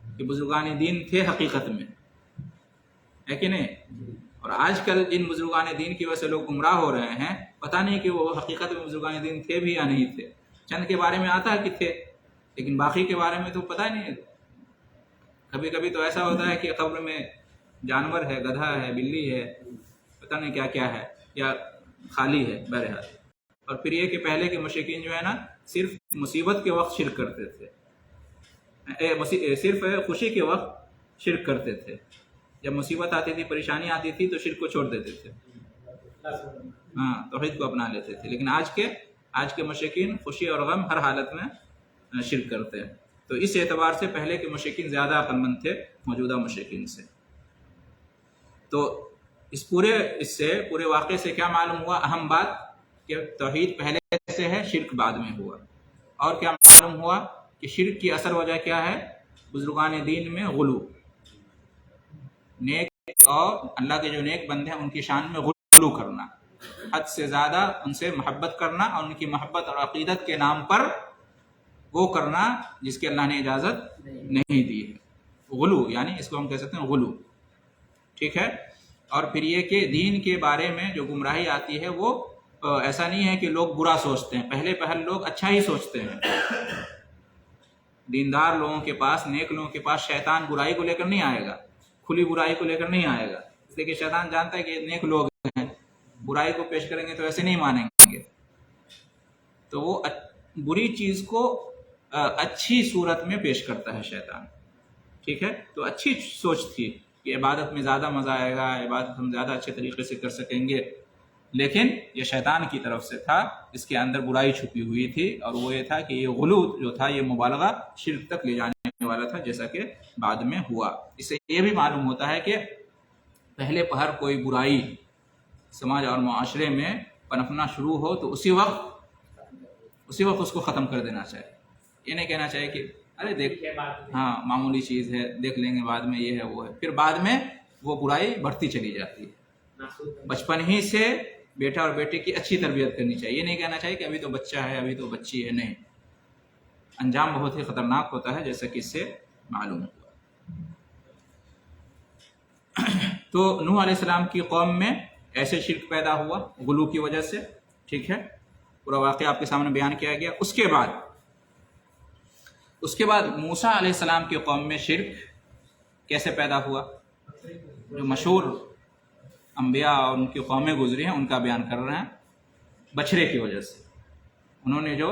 Speaker 1: کہ بزرگان دین تھے حقیقت میں، ہے کہ نہیں؟ اور آج کل جن بزرگان دین کی وجہ سے لوگ گمراہ ہو رہے ہیں، پتہ نہیں کہ وہ حقیقت میں بزرگان دین تھے بھی یا نہیں تھے. چند کے بارے میں آتا ہے کہ تھے، لیکن باقی کے بارے میں تو پتہ نہیں. کبھی کبھی تو ایسا ہوتا ہے کہ قبر میں جانور ہے، گدھا ہے، بلی ہے، پتہ نہیں کیا کیا ہے، یا خالی ہے. بہرحال، اور پھر یہ کہ پہلے کے مشرکین جو ہے نا صرف مصیبت کے وقت شرک کرتے تھے، صرف خوشی کے وقت شرک کرتے تھے. جب مصیبت آتی تھی، پریشانی آتی تھی تو شرک کو چھوڑ دیتے تھے، ہاں، توحید کو اپنا لیتے تھے. لیکن آج کے مشرکین خوشی اور غم ہر حالت میں شرک کرتے ہیں. تو اس اعتبار سے پہلے کے مشرکین زیادہ عقل مند تھے موجودہ مشرکین سے. تو اس پورے واقعے سے کیا معلوم ہوا؟ اہم بات کہ توحید پہلے سے ہے، شرک بعد میں ہوا. اور کیا معلوم ہوا کہ شرک کی اثر وجہ کیا ہے؟ بزرگان دین میں غلو، نیک اور اللہ کے جو نیک بندے ہیں ان کی شان میں غلو کرنا، حد سے زیادہ ان سے محبت کرنا اور ان کی محبت اور عقیدت کے نام پر وہ کرنا جس کی اللہ نے اجازت نہیں دی ہے. غلو یعنی اس کو ہم کہہ سکتے ہیں غلو. ٹھیک ہے. اور پھر یہ کہ دین کے بارے میں جو گمراہی آتی ہے وہ ایسا نہیں ہے کہ لوگ برا سوچتے ہیں، پہل لوگ اچھا ہی سوچتے ہیں. دیندار لوگوں کے پاس، نیک لوگوں کے پاس شیطان برائی کو لے کر نہیں آئے گا، کھلی برائی کو لے کر نہیں آئے گا. اس لیے کہ شیطان جانتا ہے کہ یہ نیک لوگ ہیں، برائی کو پیش کریں گے تو ایسے نہیں مانیں گے. تو وہ بری چیز کو اچھی صورت میں پیش کرتا ہے شیطان. ٹھیک ہے. تو اچھی سوچ تھی کہ عبادت میں زیادہ مزہ آئے گا، عبادت ہم زیادہ اچھے طریقے سے کر سکیں گے، لیکن یہ شیطان کی طرف سے تھا، اس کے اندر برائی چھپی ہوئی تھی. اور وہ یہ تھا کہ یہ غلو جو تھا یہ مبالغہ شرک تک لے جانے والا تھا، جیسا کہ بعد میں ہوا. اس سے یہ بھی معلوم ہوتا ہے کہ پہلے پہر کوئی برائی سماج اور معاشرے میں پنپنا شروع ہو تو اسی وقت اس کو ختم کر دینا چاہیے. یہ نہیں کہنا چاہیے کہ ارے دیکھ، ہاں معمولی چیز ہے، دیکھ لیں گے بعد میں، یہ ہے وہ ہے. پھر بعد میں وہ برائی بڑھتی چلی جاتی ہے. بچپن ہی سے بیٹا اور بیٹے کی اچھی تربیت کرنی چاہیے. یہ نہیں کہنا چاہیے کہ ابھی تو بچہ ہے، ابھی تو بچی ہے. نہیں، انجام بہت ہی خطرناک ہوتا ہے، جیسا کہ اس سے معلوم ہوا. تو نوح علیہ السلام کی قوم میں ایسے شرک پیدا ہوا غلو کی وجہ سے. ٹھیک ہے. پورا واقعہ آپ کے سامنے بیان کیا گیا. اس کے بعد موسیٰ علیہ السلام کی قوم میں شرک کیسے پیدا ہوا؟ جو مشہور انبیاء اور ان کی قومیں گزری ہیں ان کا بیان کر رہے ہیں. بچھڑے کی وجہ سے انہوں نے جو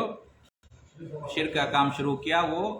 Speaker 1: شرک کا کام شروع کیا وہ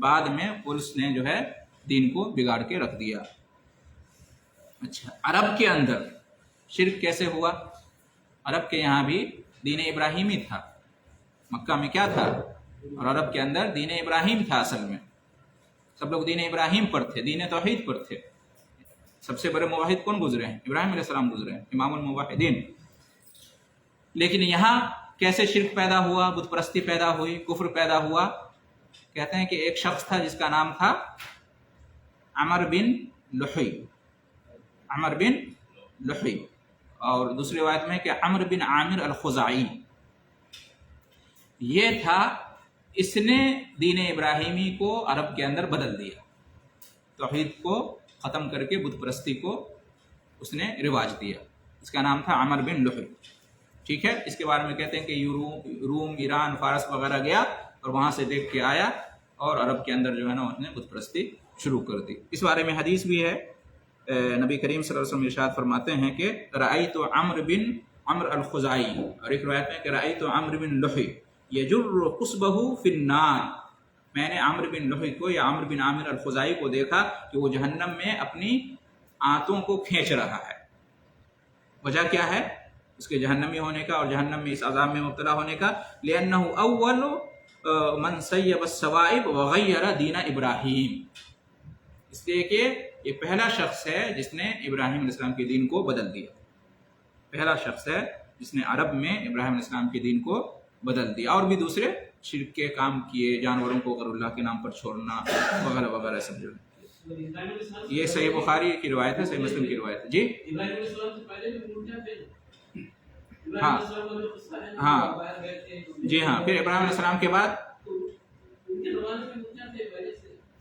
Speaker 1: بعد میں پولیس نے جو ہے دین کو بگاڑ کے رکھ دیا۔ اچھا، عرب کے اندر شرک کیسے ہوا؟ عرب کے یہاں بھی دین ابراہیمی تھا، مکہ میں کیا تھا؟ اور عرب کے اندر دین ابراہیم تھا۔ اصل میں سب لوگ دین ابراہیم پر تھے، دین توحید پر تھے۔ سب سے بڑے موحد کون گزرے ہیں؟ ابراہیم علیہ السلام گزرے ہیں، امام الموحدین۔ لیکن یہاں کیسے شرک پیدا ہوا، بت پرستی پیدا ہوئی، کفر پیدا ہوا؟ کہتے ہیں کہ ایک شخص تھا جس کا نام تھا عمر بن لحی، عمر بن لحی، اور دوسری روایت میں کہ عمر بن عامر الخزاعی۔ یہ تھا، اس نے دین ابراہیمی کو عرب کے اندر بدل دیا، توحید کو ختم کر کے بت پرستی کو اس نے رواج دیا۔ اس کا نام تھا عمر بن لحی، ٹھیک ہے۔ اس کے بارے میں کہتے ہیں کہ روم، ایران، فارس وغیرہ گیا اور وہاں سے دیکھ کے آیا اور عرب کے اندر جو ہے نا اس نے بت پرستی شروع کر دی۔ اس بارے میں حدیث بھی ہے، نبی کریم صلی اللہ علیہ وسلم ارشاد فرماتے ہیں کہ رأیت عمر بن عمر الخزاعی، اور ایک روایت میں کہ رأیت عمر بن لحی یجر قصبہ فی النار، میں نے عمر بن لحی کو یا عمر بن عامر الخزاعی کو دیکھا کہ وہ جہنم میں اپنی آنتوں کو کھینچ رہا ہے۔ وجہ کیا ہے اس کے جہنمی ہونے کا اور جہنم میں اس عذاب میں مبتلا ہونے کا؟ لأنه اول من سیب السوائب وغیر دین ابراہیم، اس لیے کہ یہ پہلا شخص ہے جس نے ابراہیم علیہ السلام کے دین کو بدل دیا، پہلا شخص ہے جس نے عرب میں ابراہیم علیہ السلام کے دین کو بدل دیا۔ اور بھی دوسرے شرک کے کام کیے، جانوروں کو غیر اللہ کے نام پر چھوڑنا وغیرہ وغیرہ سب جو ہے۔ یہ صحیح بخاری کی روایت ہے، صحیح مسلم کی روایت ہے۔ جی ہاں ہاں جی ہاں، پھر ابراہیم علیہ السلام کے بعد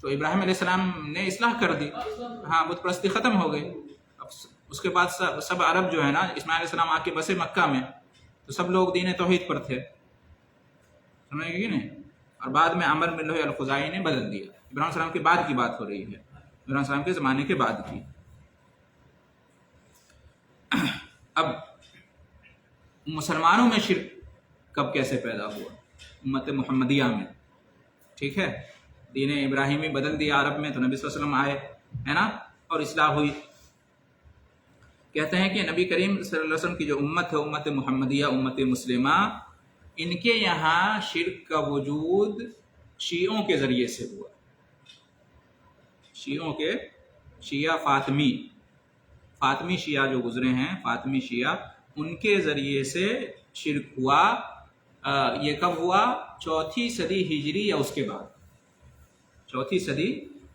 Speaker 1: تو ابراہیم علیہ السلام نے اصلاح کر دی، ہاں، بت پرستی ختم ہو گئی۔ اب اس کے بعد سب عرب جو ہے نا، اسماعیل علیہ السلام آ کے بسے مکہ میں، تو سب لوگ دین توحید پر تھے، سمجھے گی نہیں؟ اور بعد میں عمر بن لحی الخزاعی نے بدل دیا۔ ابراہیم علیہ السلام کے بعد کی بات ہو رہی ہے، ابراہیم علیہ السلام کے زمانے کے بعد کی۔ اب مسلمانوں میں شرک کب کیسے پیدا ہوا؟ امت محمدیہ میں، ٹھیک ہے، دین ابراہیمی بدل دیا عرب میں، تو نبی صلی اللہ علیہ وسلم آئے، ہے نا، اور اصلاح ہوئی۔ کہتے ہیں کہ نبی کریم صلی اللہ علیہ وسلم کی جو امت ہے، امت محمدیہ، امت مسلمہ، ان کے یہاں شرک کا وجود شیعوں کے ذریعے سے ہوا۔ شیعوں کے، شیعہ فاطمی شیعہ جو گزرے ہیں، فاطمی شیعہ، ان کے ذریعے سے شرک ہوا۔ یہ کب ہوا؟ 4 صدی ہجری یا اس کے بعد، 4 صدی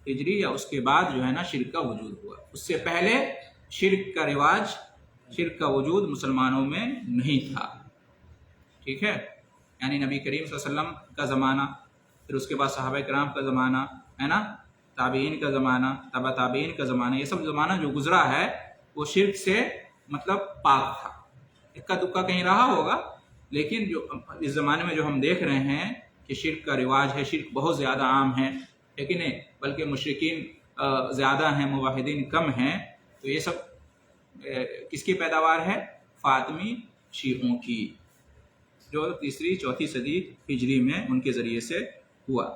Speaker 1: ہجری یا اس کے بعد جو ہے نا شرک کا وجود ہوا۔ اس سے پہلے شرک کا رواج، شرک کا وجود مسلمانوں میں نہیں تھا، ٹھیک ہے۔ یعنی نبی کریم صلی اللہ علیہ وسلم کا زمانہ، پھر اس کے بعد صحابہ کرام کا زمانہ، ہے نا، تابعین کا زمانہ، تبع تابعین کا زمانہ، یہ سب زمانہ جو گزرا ہے وہ شرک سے مطلب پاک تھا۔ اکا دکا کہیں رہا ہوگا، لیکن جو اس زمانے میں جو ہم دیکھ رہے ہیں کہ شرک کا رواج ہے، شرک بہت زیادہ عام ہے، لیکن بلکہ مشرکین زیادہ ہیں، موحدین کم ہیں، تو یہ سب کس کی پیداوار ہے؟ فاطمی شیعوں کی، جو 3 4 صدی ہجری میں ان کے ذریعے سے ہوا۔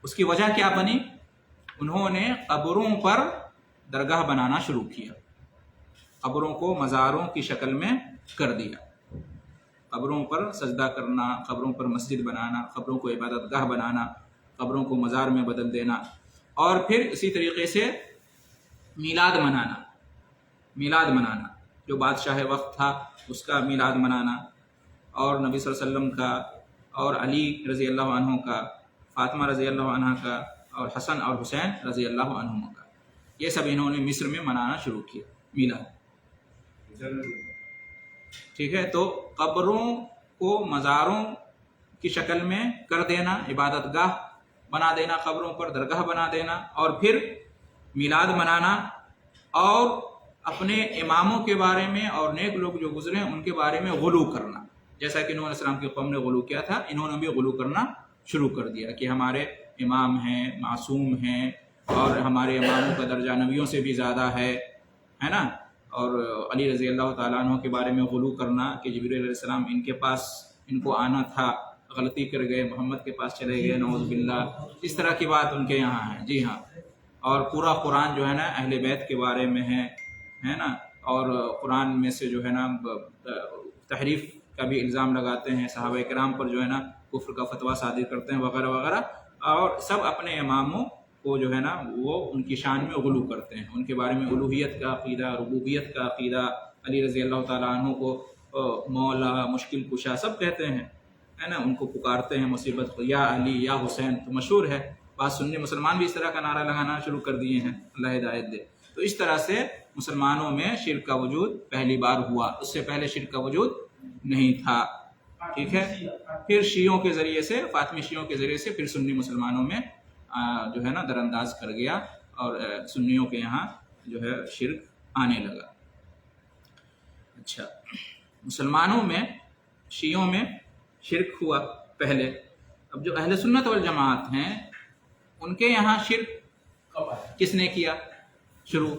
Speaker 1: اس کی وجہ کیا بنی؟ انہوں نے قبروں پر درگاہ بنانا شروع کیا، قبروں کو مزاروں کی شکل میں کر دیا، قبروں پر سجدہ کرنا، قبروں پر مسجد بنانا، قبروں کو عبادت گاہ بنانا، قبروں کو مزار میں بدل دینا، اور پھر اسی طریقے سے میلاد منانا، جو بادشاہ وقت تھا اس کا میلاد منانا، اور نبی صلی اللہ علیہ وسلم کا، اور علی رضی اللہ عنہ کا، فاطمہ رضی اللہ عنہ کا، اور حسن اور حسین رضی اللہ عنہما کا، یہ سب انہوں نے مصر میں منانا شروع کیا میلاد، ٹھیک ہے۔ تو قبروں کو مزاروں کی شکل میں کر دینا، عبادت گاہ بنا دینا، قبروں پر درگاہ بنا دینا، اور پھر میلاد منانا، اور اپنے اماموں کے بارے میں اور نیک لوگ جو گزرے ہیں ان کے بارے میں غلو کرنا، جیسا کہ نوح علیہ السلام کی قوم نے غلو کیا تھا، انہوں نے بھی غلو کرنا شروع کر دیا کہ ہمارے امام ہیں، معصوم ہیں، اور ہمارے اماموں کا درجہ نبیوں سے بھی زیادہ ہے نا۔ اور علی رضی اللہ تعالیٰ عنہ کے بارے میں غلو کرنا کہ جبریل علیہ السلام ان کے پاس ان کو آنا تھا غلطی کر گئے, محمد کے پاس چلے گئے, نعوذ باللہ, اس طرح کی بات ان کے یہاں ہے. جی ہاں, اور پورا قرآن جو ہے نا اہل بیت کے بارے میں ہے نا, اور قرآن میں سے جو ہے نا تحریف کا بھی الزام لگاتے ہیں, صحابہ کرام پر جو ہے نا کفر کا فتویٰ صادر کرتے ہیں وغیرہ وغیرہ, اور سب اپنے اماموں کو جو ہے نا وہ ان کی شان میں غلو کرتے ہیں, ان کے بارے میں الوہیت کا عقیدہ, ربوبیت کا عقیدہ, علی رضی اللہ تعالیٰ عنہ کو مولا, مشکل کشا سب کہتے ہیں, ہے نا, ان کو پکارتے ہیں مصیبت کو, یا علی یا حسین, تو مشہور ہے. بعض سنی مسلمان بھی اس طرح کا نعرہ لگانا شروع کر دیے ہیں, اللہ ہدایت دے. تو اس طرح سے مسلمانوں میں شرک کا وجود پہلی بار ہوا, اس سے پہلے شرک کا وجود نہیں تھا. ٹھیک ہے, پھر شیعوں کے ذریعے سے, فاطمی شیعوں کے ذریعے سے پھر سنی مسلمانوں میں جو ہے نا در انداز کر گیا, اور سنیوں کے یہاں جو ہے شرک آنے لگا. اچھا, مسلمانوں میں شیعوں میں شرک ہوا پہلے. اب جو اہل سنت والجماعت ہیں ان کے یہاں شرک کس نے کیا شروع؟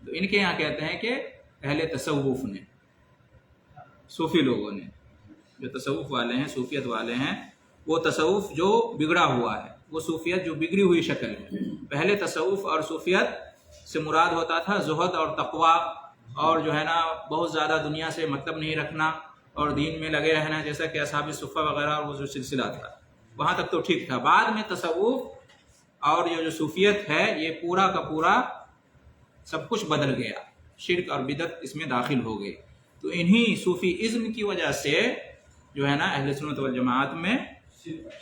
Speaker 1: تو ان کے یہاں کہتے ہیں کہ اہل تصوف نے, صوفی لوگوں نے, جو تصوف والے ہیں, صوفیت والے ہیں, وہ تصوف جو بگڑا ہوا ہے, وہ صوفیت جو بگڑی ہوئی شکل ہے. پہلے تصوف اور صوفیت سے مراد ہوتا تھا زہد اور تقوی, اور جو ہے نا بہت زیادہ دنیا سے مطلب نہیں رکھنا اور دین میں لگے رہنا, جیسا کہ اصحاب صفہ وغیرہ اور وہ جو سلسلہ تھا, وہاں تک تو ٹھیک تھا. بعد میں تصوف اور یہ جو صوفیت ہے یہ پورا کا پورا سب کچھ بدل گیا, شرک اور بدعت اس میں داخل ہو گئی. تو انہی صوفی ازم کی وجہ سے جو ہے نا اہل سنت والجماعت میں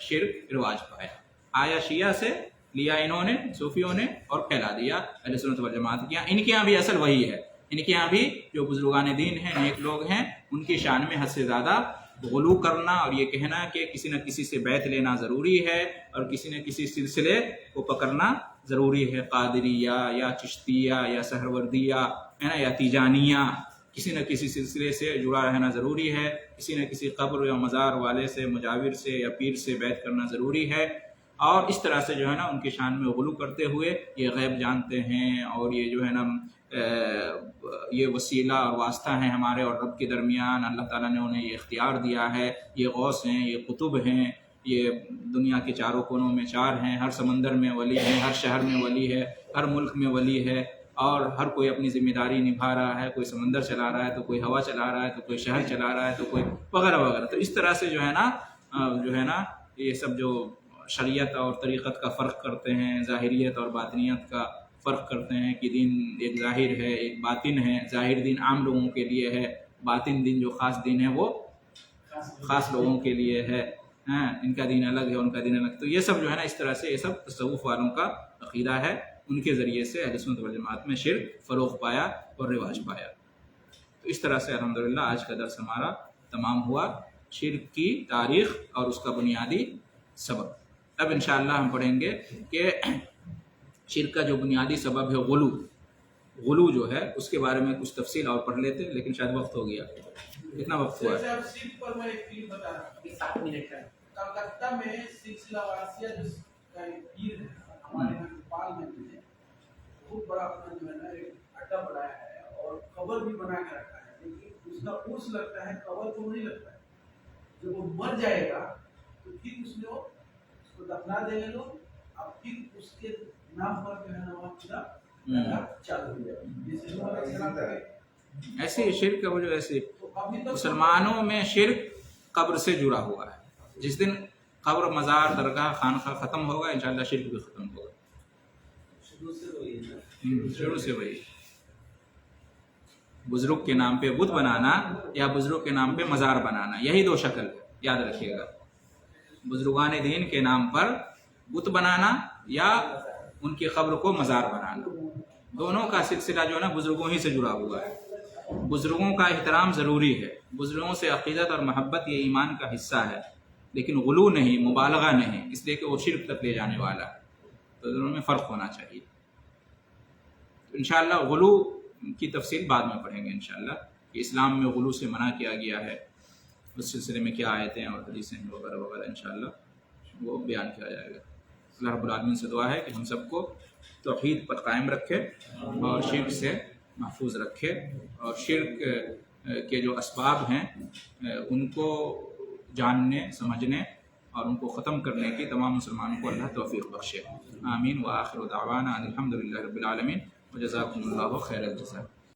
Speaker 1: شرک رواج پایا. آیا شیعہ سے لیا انہوں نے, صوفیوں نے, اور پھیلا دیا اہل سنت والجماعت کے. ان کے یہاں بھی اصل وہی ہے, ان کے یہاں بھی جو بزرگان دین ہیں, نیک لوگ ہیں, ان کی شان میں حد سے زیادہ غلو کرنا, اور یہ کہنا کہ کسی نہ کسی سے بیعت لینا ضروری ہے اور کسی نہ کسی سلسلے کو پکڑنا ضروری ہے, قادریہ یا چشتیہ یا سہروردیہ, ہے نا, یا تیجانیہ, کسی نہ کسی سلسلے سے جڑا رہنا ضروری ہے, کسی نہ کسی قبر یا مزار والے سے, مجاور سے یا پیر سے بیعت کرنا ضروری ہے. اور اس طرح سے جو ہے نا ان کی شان میں غلو کرتے ہوئے یہ غیب جانتے ہیں, اور یہ جو ہے نا یہ وسیلہ اور واسطہ ہیں ہمارے اور رب کے درمیان, اللہ تعالیٰ نے انہیں یہ اختیار دیا ہے, یہ غوث ہیں, یہ قطب ہیں, یہ دنیا کے چاروں کونوں میں چار ہیں, ہر سمندر میں ولی ہے, ہر شہر میں ولی ہے, ہر ملک میں ولی ہے, اور ہر کوئی اپنی ذمہ داری نبھا رہا ہے, کوئی سمندر چلا رہا ہے, تو کوئی ہوا چلا رہا ہے, تو کوئی شہر چلا رہا ہے, تو کوئی وغیرہ وغیرہ. تو اس طرح سے جو ہے نا یہ سب جو شریعت اور طریقت کا فرق کرتے ہیں, ظاہریت اور باطنیت کا فرق کرتے ہیں کہ دین ایک ظاہر ہے ایک باطن ہے, ظاہر دین عام لوگوں کے لیے ہے, باطن دین جو خاص دین ہے وہ خاص لوگوں کے لیے ہے, ان کا دین الگ ہے, ان کا دین الگ. تو یہ سب جو ہے نا اس طرح سے یہ سب تصوف والوں کا عقیدہ ہے, ان کے ذریعے سے اہل سنت والجماعت میں شرک فروغ پایا اور رواج پایا. تو اس طرح سے الحمدللہ آج کا درس ہمارا تمام ہوا, شرک کی تاریخ اور اس کا بنیادی سبب. اب انشاءاللہ ہم پڑھیں گے کہ شرک کا جو بنیادی سبب ہے غلو, غلو جو ہے اس کے بارے میں کچھ تفصیل اور پڑھ لیتے, لیکن شاید وقت ہو گیا. کتنا وقت ہوا ہے؟
Speaker 2: شرک پر میں ایک چیز بتا رہا ہوں, 7 منٹ کا. کلکتہ میں سلسلہ وارثیہ جو کا ایک پیر ہے ہمارے یہاں نیپال میں بھی ہے, بہت بڑا اپنا جو ہے نا ایک اڈا بنایا ہے اور قبر بھی بنا کے رکھا ہے, لیکن اس کا عرس لگتا ہے, قبر کو نہیں لگتا ہے. جب وہ مر جائے گا تو پھر اس کو دفنا دیں گے لوگ, اب پھر اس کے نام پر جو ہے نا وہاں پورا چالو ہو جائے گا. جیسے علیہ السلام کا
Speaker 1: ایسے شرک کا وجہ ایسے مسلمانوں میں شرک قبر سے جڑا ہوا ہے. جس دن قبر, مزار, درگاہ, خانقاہ ختم ہوگا انشاءاللہ شرک بھی ختم ہوگا. شروع سے وہی بزرگ کے نام پہ بت بنانا یا بزرگ کے نام پہ مزار بنانا, یہی دو شکل ہے, یاد رکھیے گا. بزرگان دین کے نام پر بت بنانا یا ان کی قبر کو مزار بنانا, دونوں کا سلسلہ جو ہے نا بزرگوں ہی سے جڑا ہوا ہے. بزرگوں کا احترام ضروری ہے, بزرگوں سے عقیدت اور محبت یہ ایمان کا حصہ ہے, لیکن غلو نہیں, مبالغہ نہیں, اس لیے کہ وہ شرک تک لے جانے والا ہے. تو دونوں میں فرق ہونا چاہیے. انشاءاللہ غلو کی تفصیل بعد میں پڑھیں گے انشاءاللہ, کہ اسلام میں غلو سے منع کیا گیا ہے, اس سلسلے میں کیا آیتیں اور حدیثیں وغیرہ وغیرہ انشاءاللہ وہ بیان کیا جائے گا. اللہ رب العالمین سے دعا ہے کہ ہم سب کو توحید پر قائم رکھے اور شرک سے محفوظ رکھے, اور شرک کے جو اسباب ہیں ان کو جاننے, سمجھنے اور ان کو ختم کرنے کی تمام مسلمانوں کو اللہ توفیق بخشے. آمین. وآخر دعوانا الحمد للہ رب العالمین. وجزاکم اللہ خیر الجزاء.